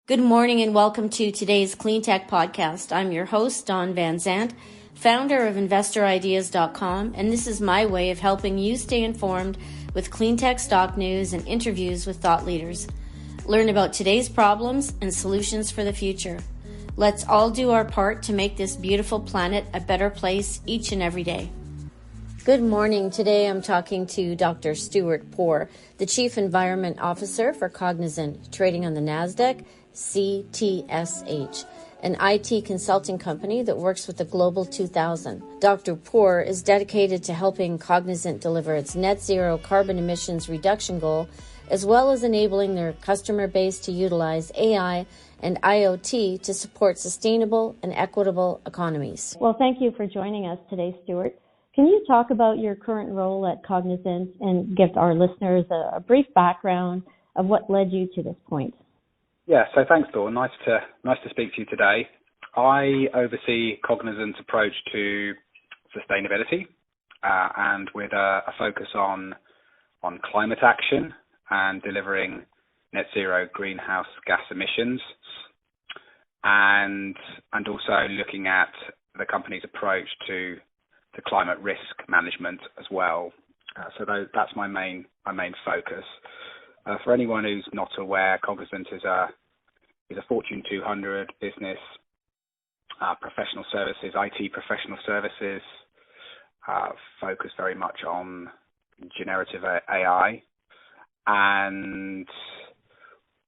Good morning and welcome to today's Cleantech Podcast. I'm your host, Dawn Van Zandt, founder of InvestorIdeas.com, and this is my way of helping you stay informed with cleantech stock news and interviews with thought leaders. Learn about today's problems and solutions for the future. Let's all do our part to make this beautiful planet a better place each and every day. Good morning. Today I'm talking to Dr. Stuart Poor, the Chief Environment Officer for Cognizant, trading on the Nasdaq, CTSH, an IT consulting company that works with the Global 2000. Dr. Poor is dedicated to helping Cognizant deliver its net zero carbon emissions reduction goal, as well as enabling their customer base to utilize AI and IoT to support sustainable and equitable economies. Well, thank you for joining us today, Stuart. Can you talk about your current role at Cognizant and give our listeners a brief background of what led you to this point? Yeah, so thanks, Dawn. Nice to speak to you today. I oversee Cognizant's approach to sustainability, and with a focus on climate action and delivering net zero greenhouse gas emissions, and also looking at the company's approach to climate risk management as well. So that's my main focus. For anyone who's not aware, Cognizant is a Fortune 200 business, professional services, IT professional services, focused very much on generative AI, and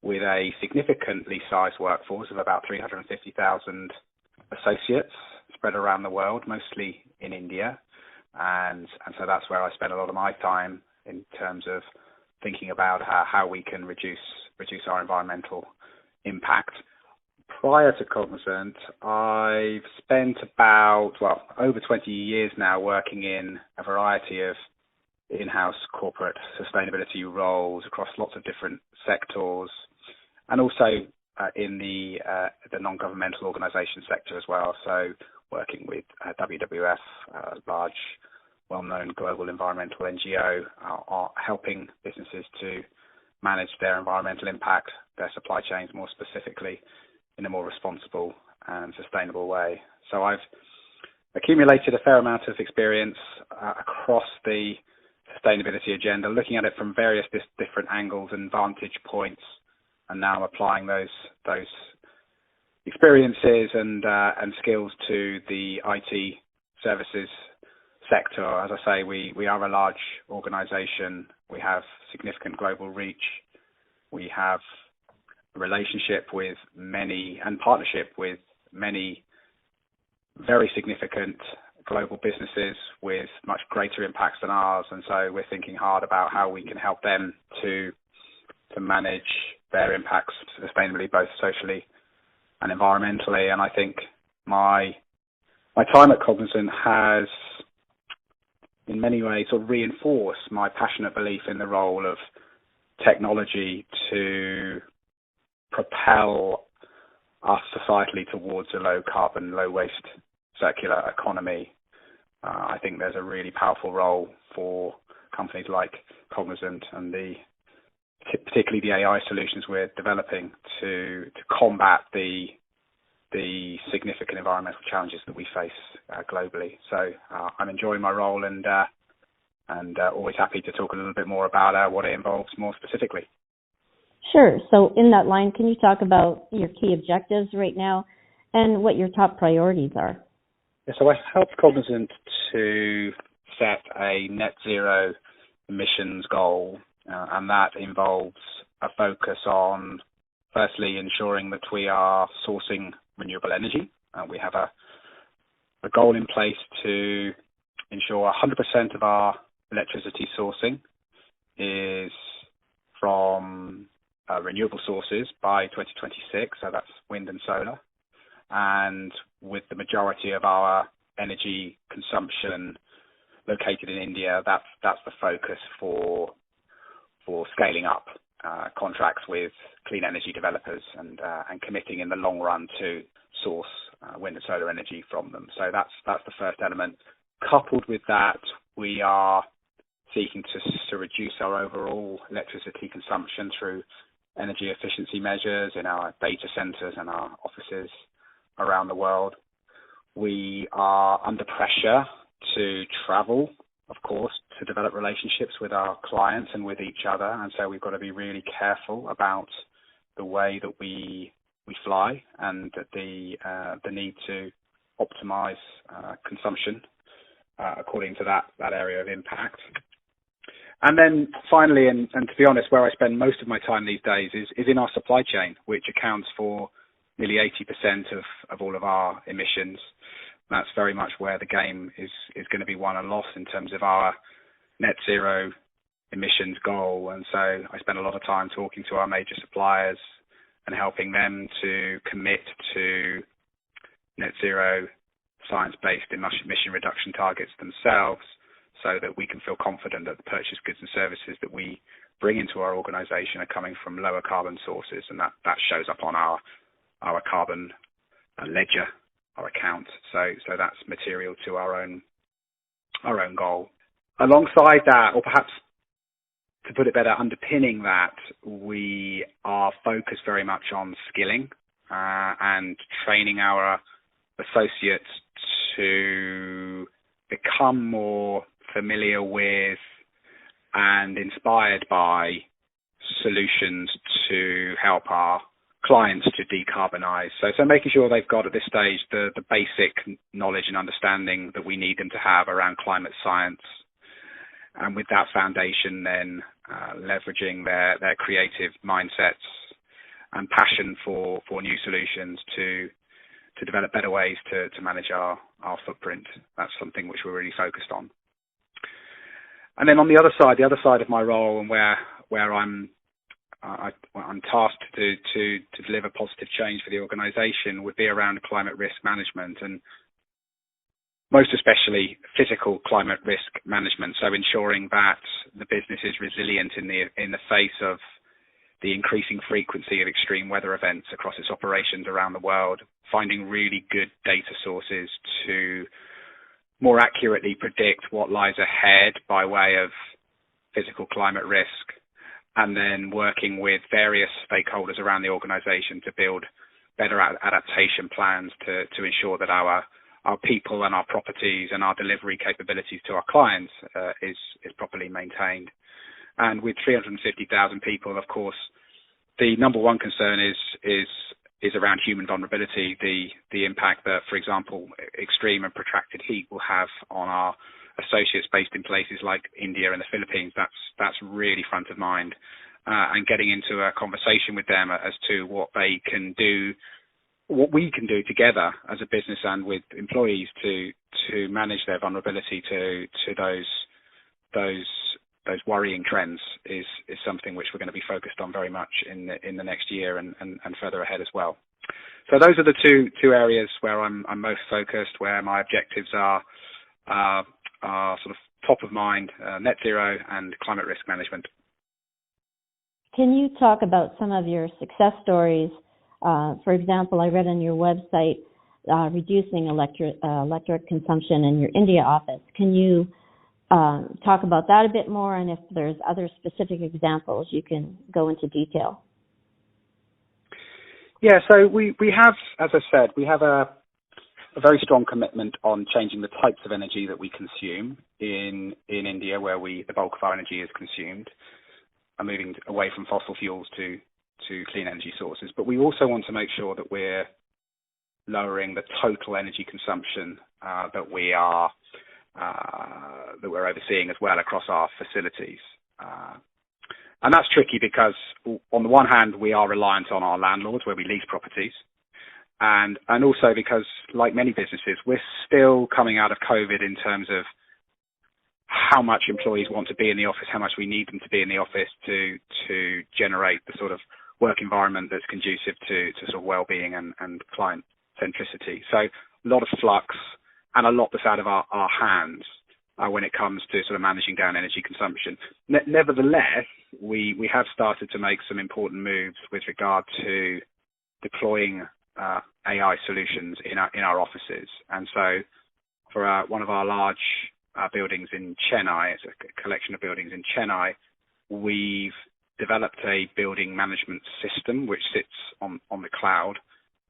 with a significantly sized workforce of about 350,000 associates spread around the world, mostly in India, and so that's where I spend a lot of my time in terms of thinking about how we can reduce our environmental impact. Prior to Cognizant, I've spent over 20 years now working in a variety of in-house corporate sustainability roles across lots of different sectors, and also in the non-governmental organisation sector as well. So working with WWF, large, well-known global environmental NGO, are helping businesses to manage their environmental impact, their supply chains more specifically, in a more responsible and sustainable way. So I've accumulated a fair amount of experience across the sustainability agenda, looking at it from various different angles and vantage points, and now I'm applying those experiences and skills to the IT services sector. As I say, we are a large organization. We have significant global reach. We have a relationship with many and partnership with many very significant global businesses with much greater impacts than ours. And so we're thinking hard about how we can help them to manage their impacts sustainably, both socially and environmentally. And I think my time at Cognizant has in many ways sort of reinforced my passionate belief in the role of technology to propel us societally towards a low carbon, low waste circular economy. I think there's a really powerful role for companies like Cognizant and particularly the AI solutions we're developing to combat the significant environmental challenges that we face globally. So I'm enjoying my role and always happy to talk a little bit more about what it involves more specifically. Sure. So in that line, can you talk about your key objectives right now and what your top priorities are? Yeah, so I helped Cognizant to set a net zero emissions goal, and that involves a focus on, firstly, ensuring that we are sourcing renewable energy. We have a goal in place to ensure 100% of our electricity sourcing is from renewable sources by 2026, so that's wind and solar. And with the majority of our energy consumption located in India, that's the focus for scaling up contracts with clean energy developers and committing in the long run to source wind and solar energy from them. So that's the first element. Coupled with that, we are seeking to reduce our overall electricity consumption through energy efficiency measures in our data centers and our offices around the world. We are under pressure to travel, of course, to develop relationships with our clients and with each other. And so we've got to be really careful about the way that we fly and the need to optimize consumption according to that area of impact. And then finally, and to be honest, where I spend most of my time these days is in our supply chain, which accounts for nearly 80% of all of our emissions. That's very much where the game is going to be won and lost in terms of our net zero emissions goal. And so I spend a lot of time talking to our major suppliers and helping them to commit to net zero science-based emission reduction targets themselves, so that we can feel confident that the purchased goods and services that we bring into our organization are coming from lower carbon sources, and that shows up on our carbon ledger, our account. So that's material to our own goal. Alongside that, or perhaps to put it better, underpinning that, we are focused very much on skilling and training our associates to become more familiar with and inspired by solutions to help our clients to decarbonize. So making sure they've got at this stage the basic knowledge and understanding that we need them to have around climate science. And with that foundation, then leveraging their creative mindsets and passion for new solutions to develop better ways to manage our footprint. That's something which we're really focused on. And then on the other side of my role, and where I'm tasked to deliver positive change for the organisation, would be around climate risk management, and most especially physical climate risk management. So ensuring that the business is resilient in the face of the increasing frequency of extreme weather events across its operations around the world, finding really good data sources to more accurately predict what lies ahead by way of physical climate risk, and then working with various stakeholders around the organization to build better adaptation plans to ensure that our people and our properties and our delivery capabilities to our clients is properly maintained. And with 350,000 people, of course, the number one concern is around human vulnerability, the impact that, for example, extreme and protracted heat will have on our associates based in places like India and the Philippines. That's really front of mind, and getting into a conversation with them as to what they can do, what we can do together as a business and with employees to manage their vulnerability to those worrying trends is something which we're going to be focused on very much in the next year and further ahead as well. So those are the two areas where I'm most focused, where my objectives are sort of top of mind, net zero and climate risk management. Can you talk about some of your success stories? For example, I read on your website reducing electric consumption in your India office. Can you talk about that a bit more, and if there's other specific examples, you can go into detail. Yeah, so we have, as I said, we have a very strong commitment on changing the types of energy that we consume in India, where the bulk of our energy is consumed, and moving away from fossil fuels to clean energy sources. But we also want to make sure that we're lowering the total energy consumption that we're overseeing as well across our facilities. And that's tricky because on the one hand, we are reliant on our landlords where we lease properties. And also because, like many businesses, we're still coming out of COVID in terms of how much employees want to be in the office, how much we need them to be in the office to generate the sort of work environment that's conducive to sort of well-being and client centricity. So a lot of flux and a lot that's out of our hands when it comes to sort of managing down energy consumption. Nevertheless, we have started to make some important moves with regard to deploying AI solutions in our offices. And so for one of our large buildings in Chennai, it's a collection of buildings in Chennai, we've developed a building management system which sits on the cloud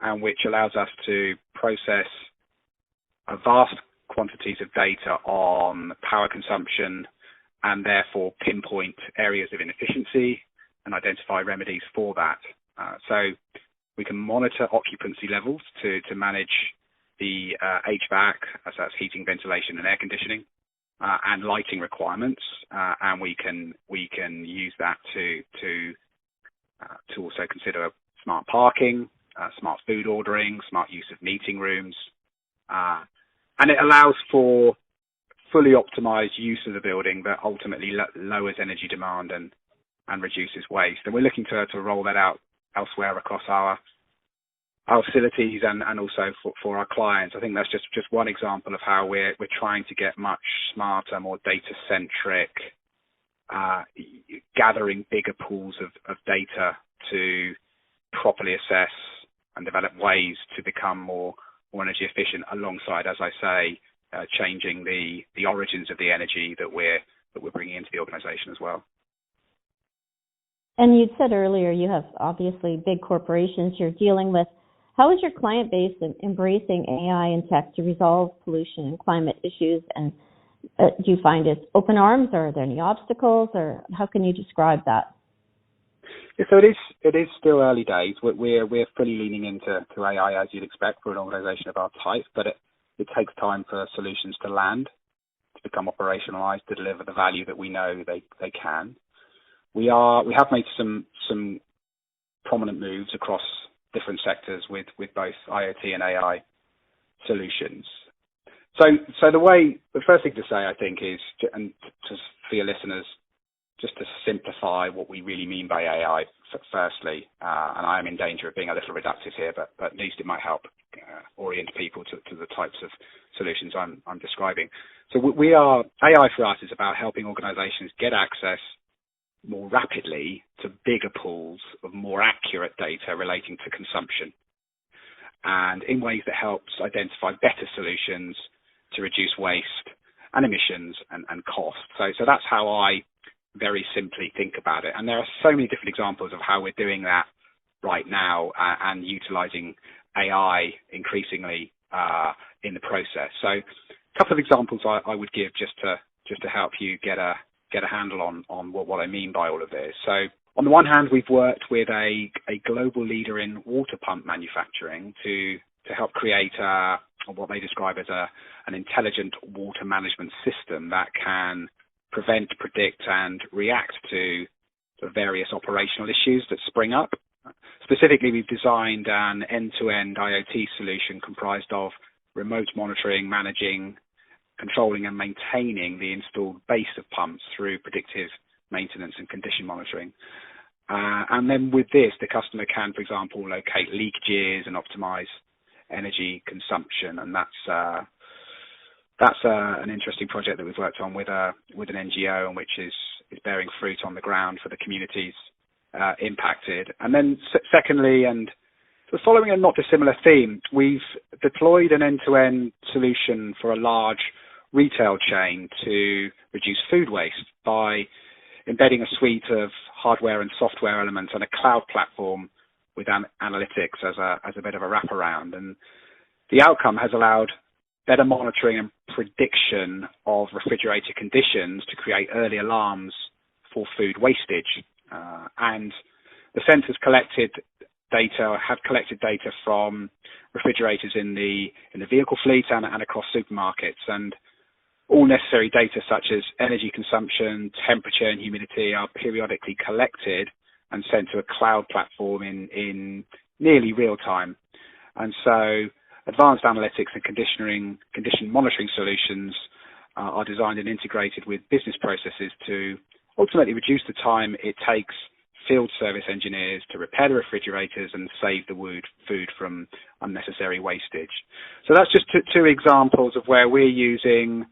and which allows us to process a vast quantities of data on power consumption and therefore pinpoint areas of inefficiency and identify remedies for that. So we can monitor occupancy levels to manage the HVAC, as that's heating, ventilation, and air conditioning, and lighting requirements, and we can use that to also consider smart parking, smart food ordering, smart use of meeting rooms, and it allows for fully optimized use of the building that ultimately lowers energy demand and reduces waste. And we're looking to roll that out elsewhere across our facilities and also for our clients. I think that's just one example of how we're trying to get much smarter, more data-centric, gathering bigger pools of data to properly assess and develop ways to become more energy efficient alongside, as I say, changing the origins of the energy that we're bringing into the organization as well. And you said earlier you have obviously big corporations you're dealing with. How is your client base embracing AI and tech to resolve pollution and climate issues? And do you find it's open arms, or are there any obstacles, or how can you describe that? Yeah, so it is still early days. We're fully leaning into AI, as you'd expect for an organization of our type, but it takes time for solutions to land, to become operationalized, to deliver the value that we know they can. We have made some prominent moves across different sectors with both IoT and AI solutions. So the first thing to say, I think, is, and just for your listeners, just to simplify what we really mean by AI firstly, and I am in danger of being a little reductive here, but at least it might help orient people to the types of solutions I'm describing. So AI for us is about helping organizations get access more rapidly to bigger pools of more accurate data relating to consumption, and in ways that helps identify better solutions to reduce waste and emissions and cost. So that's how I very simply think about it. And there are so many different examples of how we're doing that right now and utilizing AI increasingly in the process. So a couple of examples I would give just to help you get a handle on what I mean by all of this. So on the one hand, we've worked with a global leader in water pump manufacturing to help create what they describe as an intelligent water management system that can prevent, predict, and react to the various operational issues that spring up. Specifically, we've designed an end-to-end IoT solution comprised of remote monitoring, managing, controlling, and maintaining the installed base of pumps through predictive maintenance and condition monitoring. And then with this, the customer can, for example, locate leakages and optimize energy consumption. And that's an interesting project that we've worked on with an NGO, and which is bearing fruit on the ground for the communities impacted. And then secondly, and so following a not dissimilar theme, we've deployed an end-to-end solution for a large retail chain to reduce food waste by embedding a suite of hardware and software elements and a cloud platform with analytics as a bit of a wraparound. And the outcome has allowed better monitoring and prediction of refrigerator conditions to create early alarms for food wastage. And the sensors have collected data from refrigerators in the vehicle fleet and across supermarkets, and all necessary data such as energy consumption, temperature, and humidity are periodically collected and sent to a cloud platform in nearly real time. And so advanced analytics and condition monitoring solutions are designed and integrated with business processes to ultimately reduce the time it takes field service engineers to repair the refrigerators and save the food from unnecessary wastage. So that's just two examples of where we're using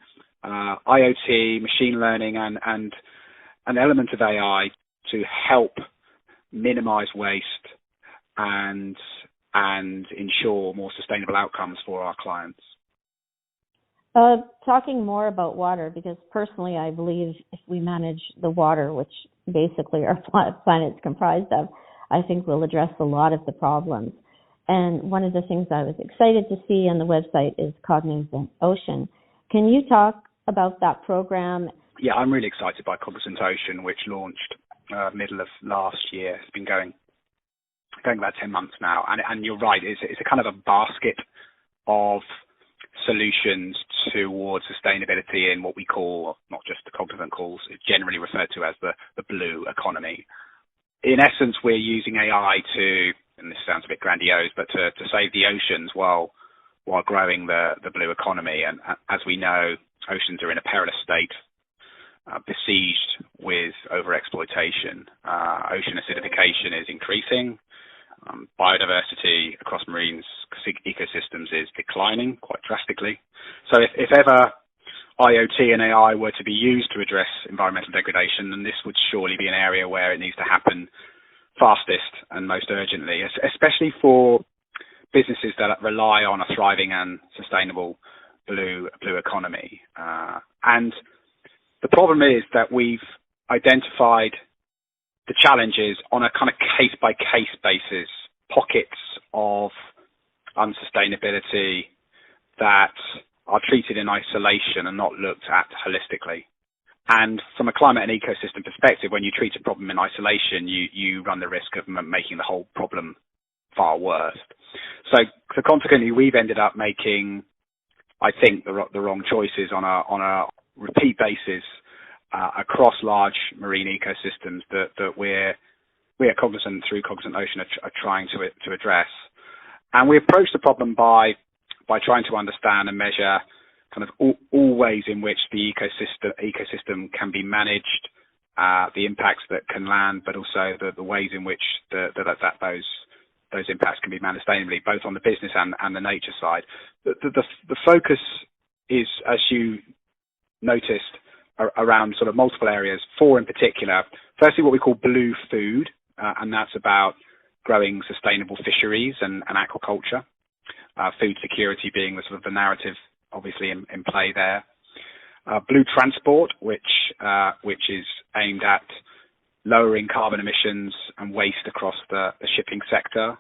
IoT, machine learning, and an element of AI to help minimize waste and ensure more sustainable outcomes for our clients. Talking more about water, because personally I believe if we manage the water, which basically our planet's comprised of, I think will address a lot of the problems. And one of the things I was excited to see on the website is Cognizant Ocean. Can you talk about that program? Yeah, I'm really excited by Cognizant Ocean, which launched middle of last year. It's been going about 10 months now. And you're right, it's a kind of a basket of solutions towards sustainability in what we call, not just the Cognizant calls, it's generally referred to as the blue economy. In essence, we're using AI to, and this sounds a bit grandiose, but to save the oceans while growing the blue economy. And as we know, oceans are in a perilous state, besieged with overexploitation. Ocean acidification is increasing. Biodiversity across marine ecosystems is declining quite drastically. So if ever IoT and AI were to be used to address environmental degradation, then this would surely be an area where it needs to happen fastest and most urgently, especially for businesses that rely on a thriving and sustainable blue economy. And the problem is that we've identified the challenges on a kind of case-by-case basis, pockets of unsustainability that are treated in isolation and not looked at holistically. And from a climate and ecosystem perspective, when you treat a problem in isolation, you run the risk of making the whole problem far worse. So consequently, we've ended up making, I think, the wrong choices on a repeat basis across large marine ecosystems that we at Cognizant, through Cognizant Ocean, are trying to address. And we approach the problem by trying to understand and measure kind of all ways in which the ecosystem can be managed, the impacts that can land, but also the ways in which those impacts can be managed sustainably, both on the business and the nature side. The focus is, as you noticed, around sort of multiple areas, four in particular. Firstly, what we call blue food, and that's about growing sustainable fisheries and aquaculture. Food security being the sort of the narrative, obviously in play there. Blue transport, which is aimed at lowering carbon emissions and waste across the shipping sector.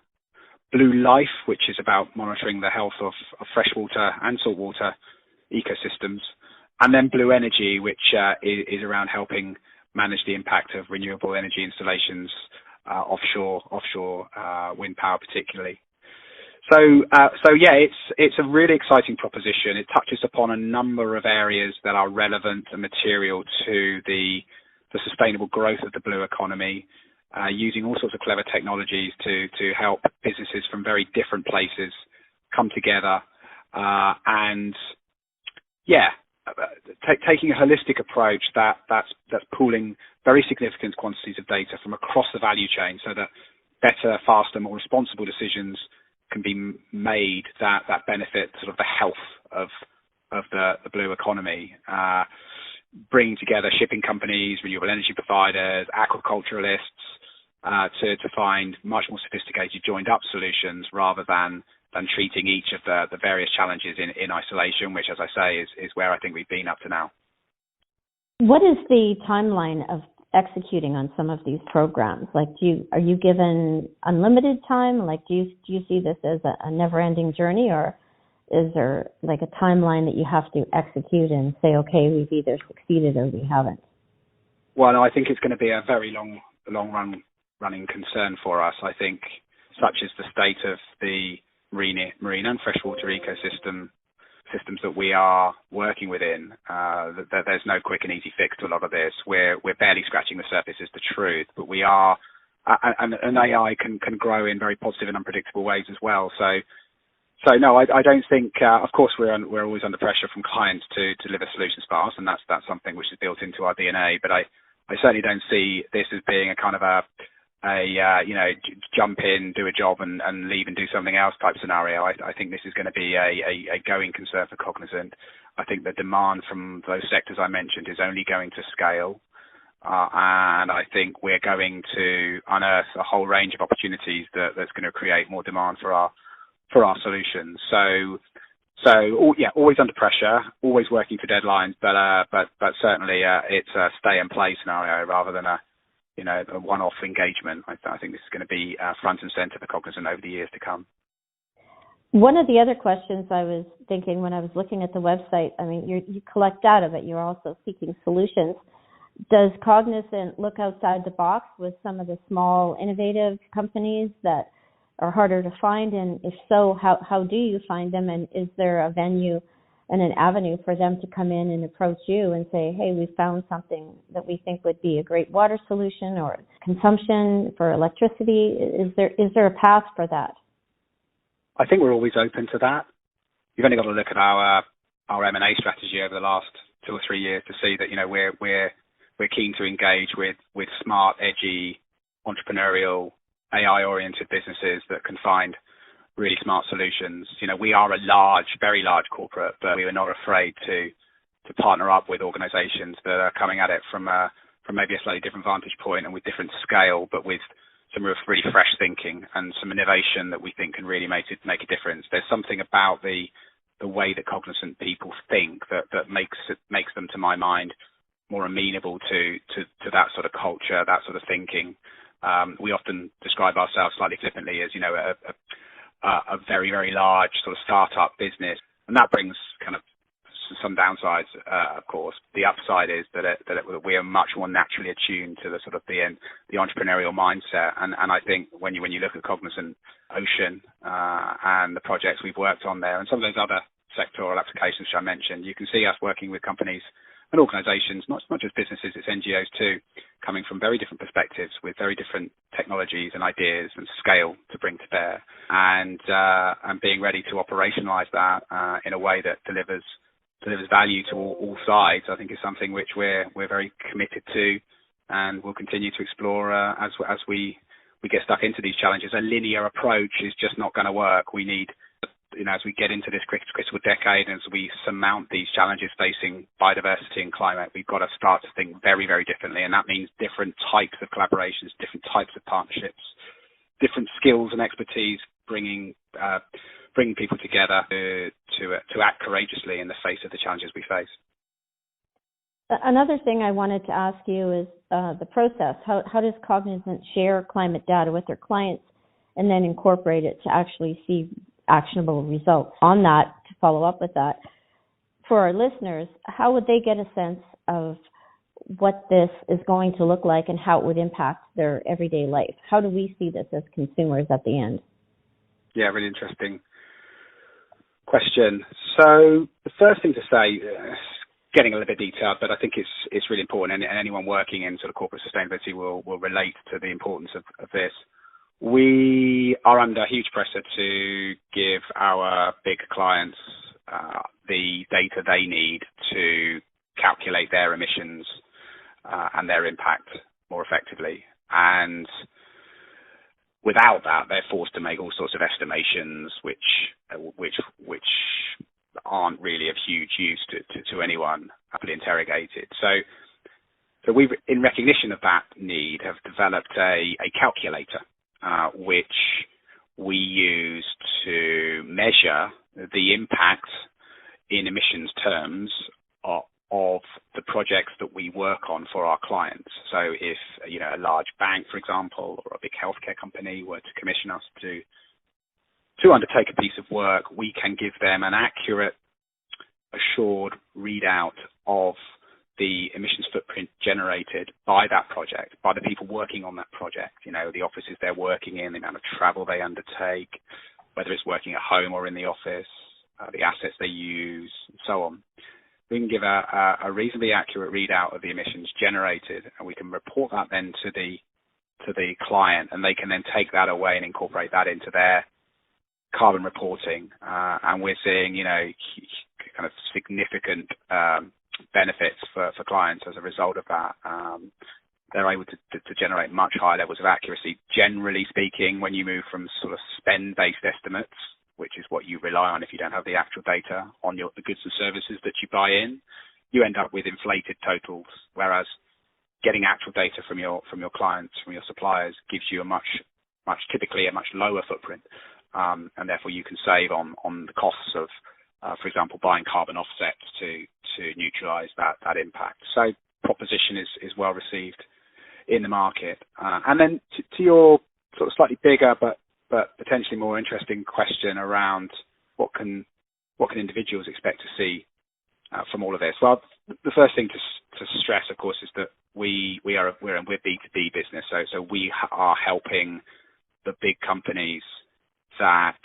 Blue life, which is about monitoring the health of freshwater and saltwater ecosystems. And then blue energy, which is around helping manage the impact of renewable energy installations, offshore wind power particularly. So yeah, it's a really exciting proposition. It touches upon a number of areas that are relevant and material to the sustainable growth of the blue economy, using all sorts of clever technologies to help businesses from very different places come together, and yeah, taking a holistic approach that's pooling very significant quantities of data from across the value chain, so that better, faster, more responsible decisions can be made that benefit sort of the health of the blue economy, bringing together shipping companies, renewable energy providers, aquaculturalists, to find much more sophisticated joined up solutions rather than treating each of the various challenges in isolation, which, as I say, is where I think we've been up to now. What is the timeline of executing on some of these programs? Like, are you given unlimited time? Like, do you see this as a never-ending journey, or is there like a timeline that you have to execute and say, okay, we've either succeeded or we haven't? Well, no, I think it's going to be a very long running concern for us. I think such is the state of the marine and freshwater systems that we are working within, that there's no quick and easy fix to a lot of this. We're barely scratching the surface, is the truth, but we are, and AI can grow in very positive and unpredictable ways as well. So no, I don't think. Of course, we're always under pressure from clients to deliver solutions fast, and that's something which is built into our DNA. But I certainly don't see this as being a kind of a jump in, do a job and leave and do something else type scenario. I think this is going to be a going concern for Cognizant. I think the demand from those sectors I mentioned is only going to scale, and I think we're going to unearth a whole range of opportunities that's going to create more demand for our solutions. So yeah, always under pressure, always working for deadlines, but certainly it's a stay and play scenario rather than a a one-off engagement. I think this is going to be front and center for Cognizant over the years to come. One of the other questions I was thinking when I was looking at the website, I mean, you collect data, but you're also seeking solutions. Does Cognizant look outside the box with some of the small, innovative companies that are harder to find? And if so, how do you find them? And is there a venue and an avenue for them to come in and approach you and say, hey, we found something that we think would be a great water solution or consumption for electricity? Is there a path for that? I think we're always open to that. You've only got to look at our M&A strategy over the last 2 or 3 years to see that we're keen to engage with smart, edgy, entrepreneurial, AI-oriented businesses that can find really smart solutions. We are a very large corporate, but we are not afraid to partner up with organizations that are coming at it from maybe a slightly different vantage point and with different scale, but with some really fresh thinking and some innovation that we think can really make a difference. There's something about the way that Cognizant people think that makes them, to my mind, more amenable to that sort of culture, that sort of thinking. We often describe ourselves slightly flippantly as, a very, very large sort of startup business, and that brings kind of some downsides, of course. The upside is that we are much more naturally attuned to the sort of the entrepreneurial mindset, and I think when you look at Cognizant Ocean and the projects we've worked on there, and some of those other sectoral applications which I mentioned, you can see us working with companies and organizations, not just businesses, it's NGOs too, coming from very different perspectives with very different technologies and ideas and scale to bring to bear, and being ready to operationalize that in a way that delivers value to all sides, I think is something which we're very committed to, and we'll continue to explore as we get stuck into these challenges. A linear approach is just not going to work. We need, as we get into this critical decade, as we surmount these challenges facing biodiversity and climate, we've got to start to think very, very differently, and that means different types of collaborations, different types of partnerships, different skills and expertise, bringing people together to act courageously in the face of the challenges we face. Another thing I wanted to ask you is the process. How does Cognizant share climate data with their clients and then incorporate it to actually see actionable results? On that, to follow up with that, for our listeners, how would they get a sense of what this is going to look like and how it would impact their everyday life? How do we see this as consumers at the end? Yeah, really interesting question. So the first thing to say, getting a little bit detailed, but I think it's really important, and anyone working in sort of corporate sustainability will relate to the importance of this. We are under huge pressure to give our big clients the data they need to calculate their emissions and their impact more effectively. And without that, they're forced to make all sorts of estimations which aren't really of huge use to anyone happily interrogated. So we, in recognition of that need, have developed a calculator which we use to measure the impact in emissions terms of the projects that we work on for our clients. So if a large bank, for example, or a big healthcare company were to commission us to undertake a piece of work, we can give them an accurate, assured readout of the emissions footprint generated by that project, by the people working on that project, the offices they're working in, the amount of travel they undertake, whether it's working at home or in the office, the assets they use, and so on. We can give a reasonably accurate readout of the emissions generated, and we can report that then to the client, and they can then take that away and incorporate that into their carbon reporting. And we're seeing, kind of significant benefits for clients as a result of that. They're able to generate much higher levels of accuracy. Generally speaking, when you move from sort of spend-based estimates, which is what you rely on if you don't have the actual data on the goods and services that you buy in, you end up with inflated totals, whereas getting actual data from your clients, from your suppliers, gives you typically a much lower footprint, and therefore you can save on the costs of, for example, buying carbon offsets to neutralise that impact. So proposition is well received in the market. And then to your sort of slightly bigger but potentially more interesting question around what can individuals expect to see from all of this? Well, the first thing to stress, of course, is that we're B2B business, so we are helping the big companies that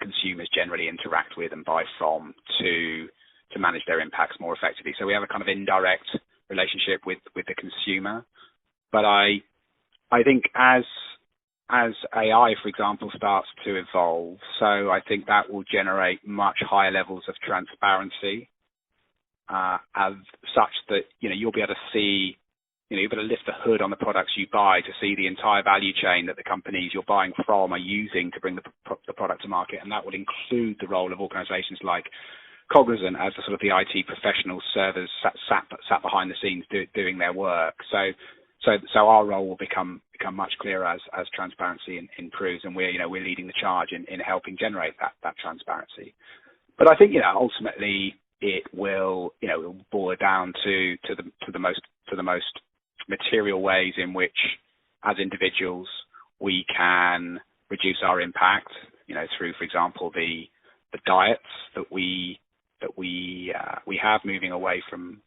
consumers generally interact with and buy from to manage their impacts more effectively. So we have a kind of indirect relationship with the consumer. But I think as AI, for example, starts to evolve, so I think that will generate much higher levels of transparency, as such that you'll be able to see, you'll be able to lift the hood on the products you buy to see the entire value chain that the companies you're buying from are using to bring the product to market, and that will include the role of organisations like Cognizant as the sort of the IT professional servers sat behind the scenes doing their work. So our role will become much clearer as transparency improves, and we're leading the charge in helping generate that transparency. But I think ultimately it will boil down to the most material ways in which, as individuals, we can reduce our impact. Through, for example, the diets that we have, moving away from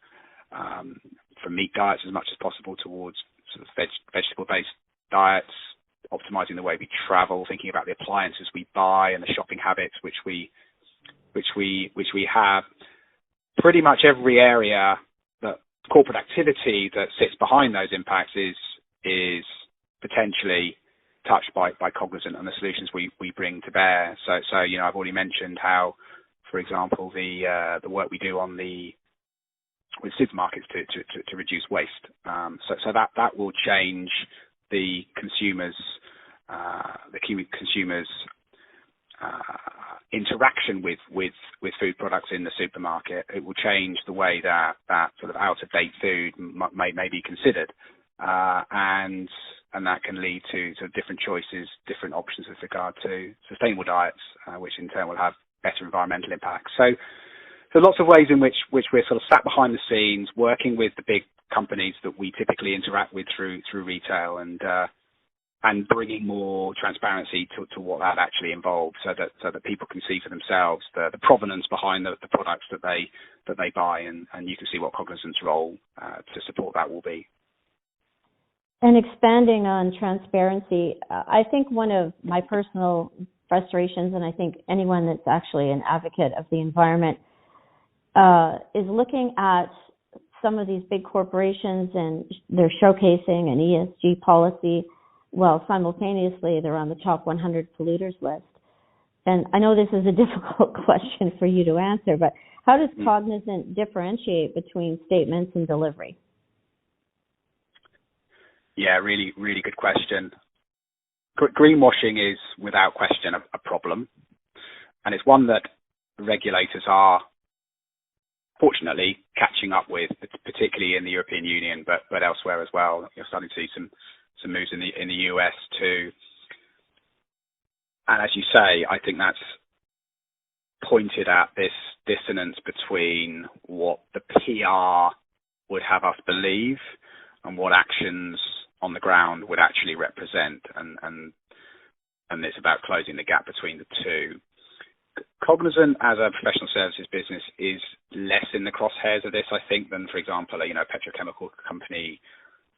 meat diets as much as possible towards sort of vegetable-based diets, optimizing the way we travel, thinking about the appliances we buy and the shopping habits which we have. Pretty much every area that corporate activity that sits behind those impacts is potentially touched by Cognizant and the solutions we bring to bear. So I've already mentioned how, for example, the work we do with supermarkets to reduce waste. So that will change the consumers' interaction with food products in the supermarket. It will change the way that sort of out-of-date food may be considered, and that can lead to sort of different choices, different options with regard to sustainable diets, which in turn will have better environmental impacts. So lots of ways in which we're sort of sat behind the scenes, working with the big companies that we typically interact with through retail, and bringing more transparency to what that actually involves, so that people can see for themselves the provenance behind the products that they buy, and you can see what Cognizant's role to support that will be. And expanding on transparency, I think one of my personal frustrations, and I think anyone that's actually an advocate of the environment, is looking at some of these big corporations, and they're showcasing an ESG policy while simultaneously they're on the top 100 polluters list. And I know this is a difficult question for you to answer, but how does Cognizant differentiate between statements and delivery? Yeah, really, really good question. Greenwashing is without question a problem, and it's one that regulators are fortunately catching up with, particularly in the European Union, but elsewhere as well. You're starting to see some moves in the US too. And as you say, I think that's pointed at this dissonance between what the PR would have us believe and what actions on the ground would actually represent, and it's about closing the gap between the two. Cognizant as a professional services business is less in the crosshairs of this, I think, than, for example, a petrochemical company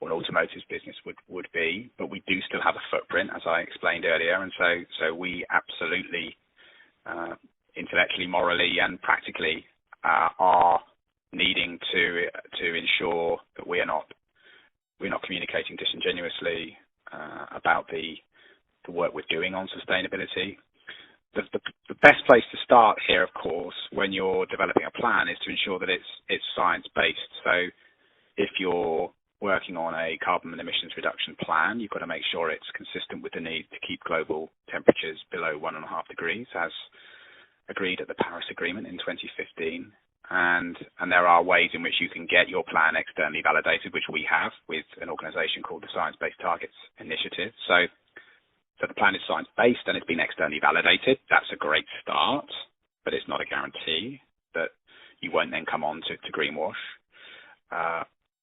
or an automotive business would be, but we do still have a footprint, as I explained earlier, and so we absolutely, intellectually, morally, and practically, are needing to ensure that we're not communicating disingenuously about the work we're doing on sustainability. The best place to start here, of course, when you're developing a plan, is to ensure that it's science-based. So if you're working on a carbon and emissions reduction plan, you've got to make sure it's consistent with the need to keep global temperatures below 1.5 degrees, as agreed at the Paris Agreement in 2015. And there are ways in which you can get your plan externally validated, which we have with an organisation called the Science Based Targets Initiative. So the plan is science-based and it's been externally validated. That's a great start, but it's not a guarantee that you won't then come on to greenwash.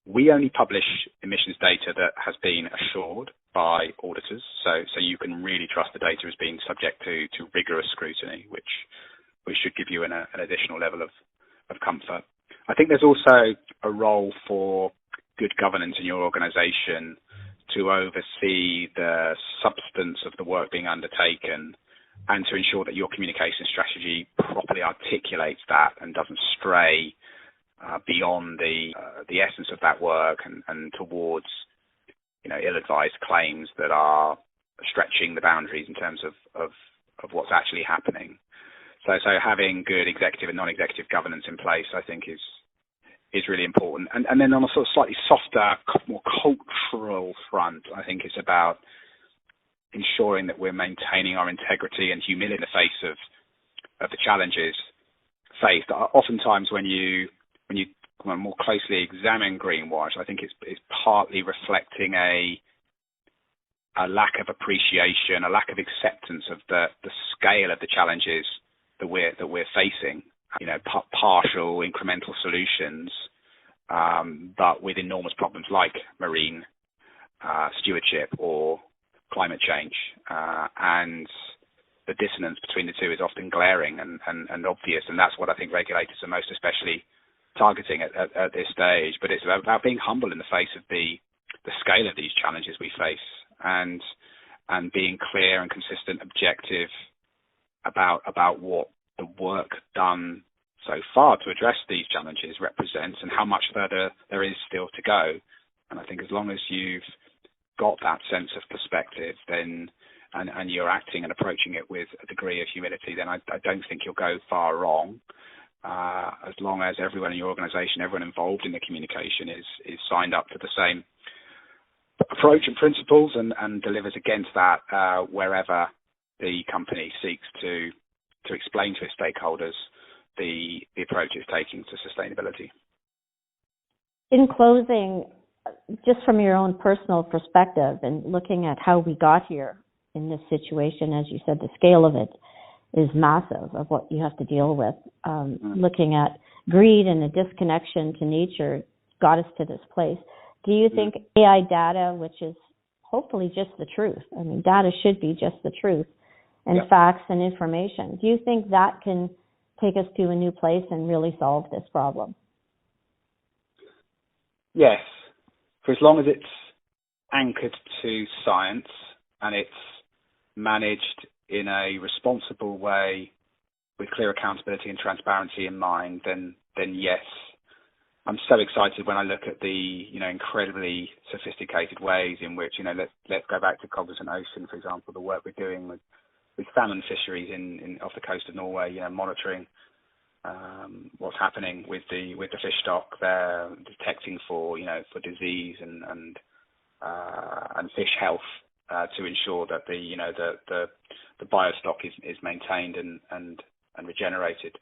we only publish emissions data that has been assured by auditors, so you can really trust the data as being subject to rigorous scrutiny, which should give you an additional level of comfort. I think there's also a role for good governance in your organization to oversee the substance of the work being undertaken and to ensure that your communication strategy properly articulates that and doesn't stray beyond the essence of that work and towards ill-advised claims that are stretching the boundaries in terms of what's actually happening. So having good executive and non-executive governance in place, I think, is really important. And then on a sort of slightly softer, more cultural front, I think it's about ensuring that we're maintaining our integrity and humility in the face of the challenges faced. Oftentimes, when you more closely examine greenwash, I think it's partly reflecting a lack of appreciation, a lack of acceptance of the scale of the challenges that we're facing. Partial incremental solutions, but with enormous problems like marine stewardship or climate change, and the dissonance between the two is often glaring and obvious, and that's what I think regulators are most especially targeting at this stage. But it's about being humble in the face of the scale of these challenges we face, and being clear and consistent, objective about what the work done so far to address these challenges represents and how much further there is still to go. And I think as long as you've got that sense of perspective, then and you're acting and approaching it with a degree of humility, then I don't think you'll go far wrong. As long as everyone in your organization, everyone involved in the communication is signed up to the same approach and principles and delivers against that wherever the company seeks to explain to its stakeholders the approach it's taking to sustainability. In closing, just from your own personal perspective and looking at how we got here in this situation, as you said, the scale of it is massive of what you have to deal with. Looking at greed and a disconnection to nature got us to this place. Do you think AI data, which is hopefully just the truth, I mean, data should be just the truth, and facts and information, do you think that can take us to a new place and really solve this problem? Yes, for as long as it's anchored to science and it's managed in a responsible way with clear accountability and transparency in mind, then yes. I'm so excited when I look at the incredibly sophisticated ways in which let's go back to Cognizant Ocean, for example, the work we're doing with salmon fisheries in off the coast of Norway, monitoring what's happening with the fish stock there, detecting for disease and fish health to ensure that the biostock is maintained and regenerated.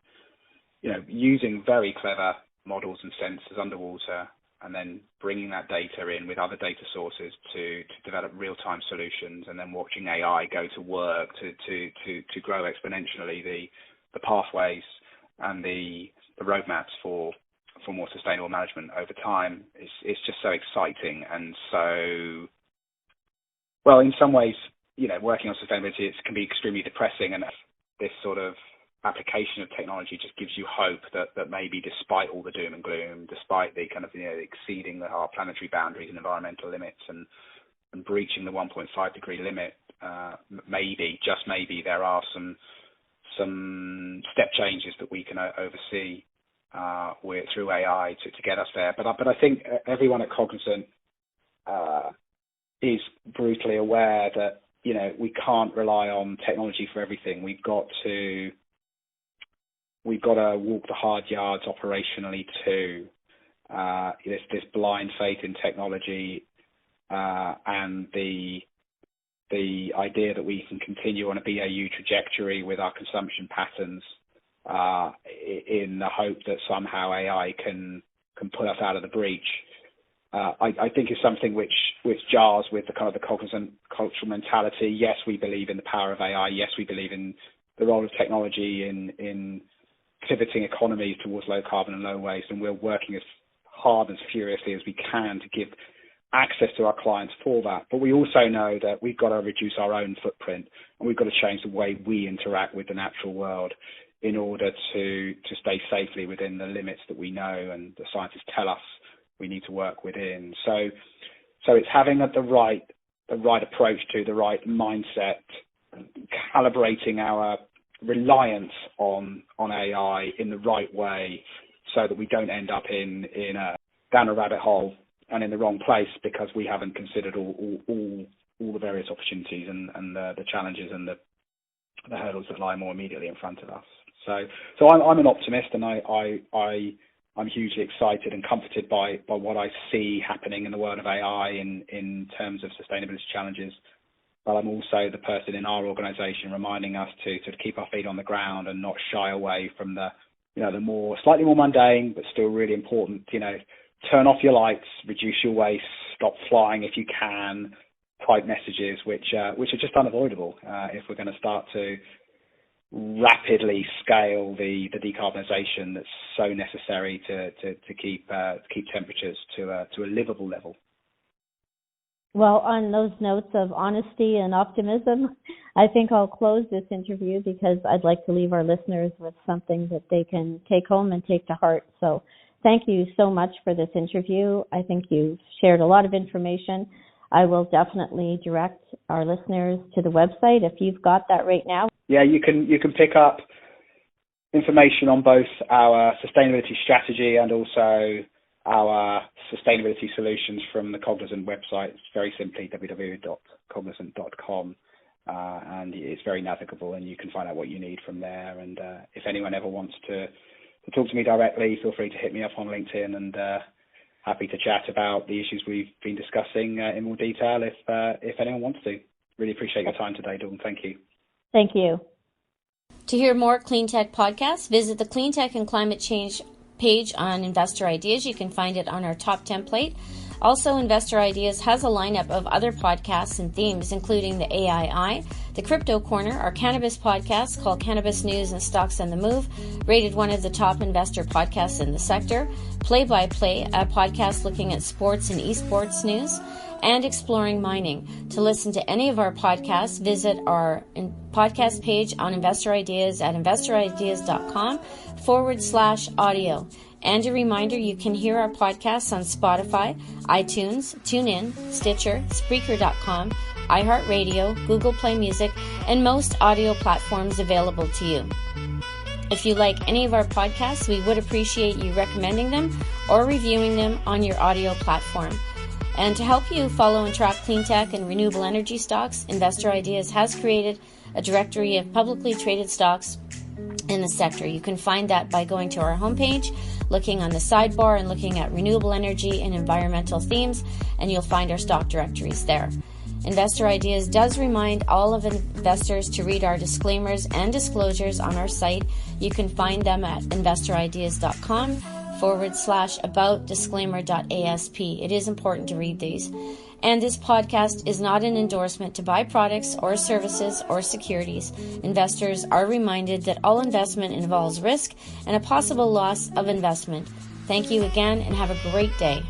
Using very clever models and sensors underwater, and then bringing that data in with other data sources to develop real-time solutions, and then watching AI go to work to grow exponentially the pathways and the roadmaps for more sustainable management over time. It's just so exciting. And so, well, in some ways, working on sustainability, it can be extremely depressing, and this sort of application of technology just gives you hope that maybe despite all the doom and gloom, despite the kind of exceeding our planetary boundaries and environmental limits and breaching the 1.5 degree limit, maybe, just maybe, there are some step changes that we can oversee through AI to get us there. But I think everyone at Cognizant is brutally aware that we can't rely on technology for everything. We've got to walk the hard yards operationally too. This blind faith in technology and the idea that we can continue on a BAU trajectory with our consumption patterns in the hope that somehow AI can pull us out of the breach, I think is something which jars with the kind of the Cognizant cultural mentality. Yes, we believe in the power of AI. Yes, we believe in the role of technology in pivoting economies towards low carbon and low waste, and we're working as hard and as furiously as we can to give access to our clients for that. But we also know that we've got to reduce our own footprint, and we've got to change the way we interact with the natural world in order to stay safely within the limits that we know and the scientists tell us we need to work within. So it's having the right approach to the right mindset, calibrating our reliance on AI in the right way, so that we don't end up down a rabbit hole and in the wrong place because we haven't considered all the various opportunities and the challenges and the hurdles that lie more immediately in front of us. So I'm an optimist, and I'm hugely excited and comforted by what I see happening in the world of AI in terms of sustainability challenges. But I'm also the person in our organisation reminding us to keep our feet on the ground and not shy away from the slightly more mundane but still really important. Turn off your lights, reduce your waste, stop flying if you can, type messages which are just unavoidable if we're going to start to rapidly scale the decarbonisation that's so necessary to keep temperatures to a livable level. Well, on those notes of honesty and optimism, I think I'll close this interview because I'd like to leave our listeners with something that they can take home and take to heart. So thank you so much for this interview. I think you've shared a lot of information. I will definitely direct our listeners to the website if you've got that right now. Yeah, you can pick up information on both our sustainability strategy and also our sustainability solutions from the Cognizant website. It's very simply www.cognizant.com, and it's very navigable, and you can find out what you need from there. And if anyone ever wants to talk to me directly, feel free to hit me up on LinkedIn, and happy to chat about the issues we've been discussing in more detail if anyone wants to. Really appreciate your time today, Dawn. Thank you. Thank you. To hear more Cleantech podcasts, visit the Cleantech and Climate Change page on Investor Ideas. You can find it on our top template. Also, Investor Ideas has a lineup of other podcasts and themes, including the AII, the Crypto Corner, our cannabis podcast called Cannabis News and Stocks on the Move, rated one of the top investor podcasts in the sector, Play by Play, a podcast looking at sports and esports news, and Exploring Mining. To listen to any of our podcasts, visit our podcast page on Investor Ideas at investorideas.com/audio. And a reminder, you can hear our podcasts on Spotify, iTunes, TuneIn, Stitcher, Spreaker.com, iHeartRadio, Google Play Music, and most audio platforms available to you. If you like any of our podcasts, we would appreciate you recommending them or reviewing them on your audio platform. And to help you follow and track clean tech and renewable energy stocks, Investor Ideas has created a directory of publicly traded stocks in the sector. You can find that by going to our homepage, looking on the sidebar and looking at renewable energy and environmental themes, and you'll find our stock directories there. Investor Ideas does remind all of investors to read our disclaimers and disclosures on our site. You can find them at investorideas.com/about-disclaimer.asp. It is important to read these. And this podcast is not an endorsement to buy products or services or securities. Investors are reminded that all investment involves risk and a possible loss of investment. Thank you again and have a great day.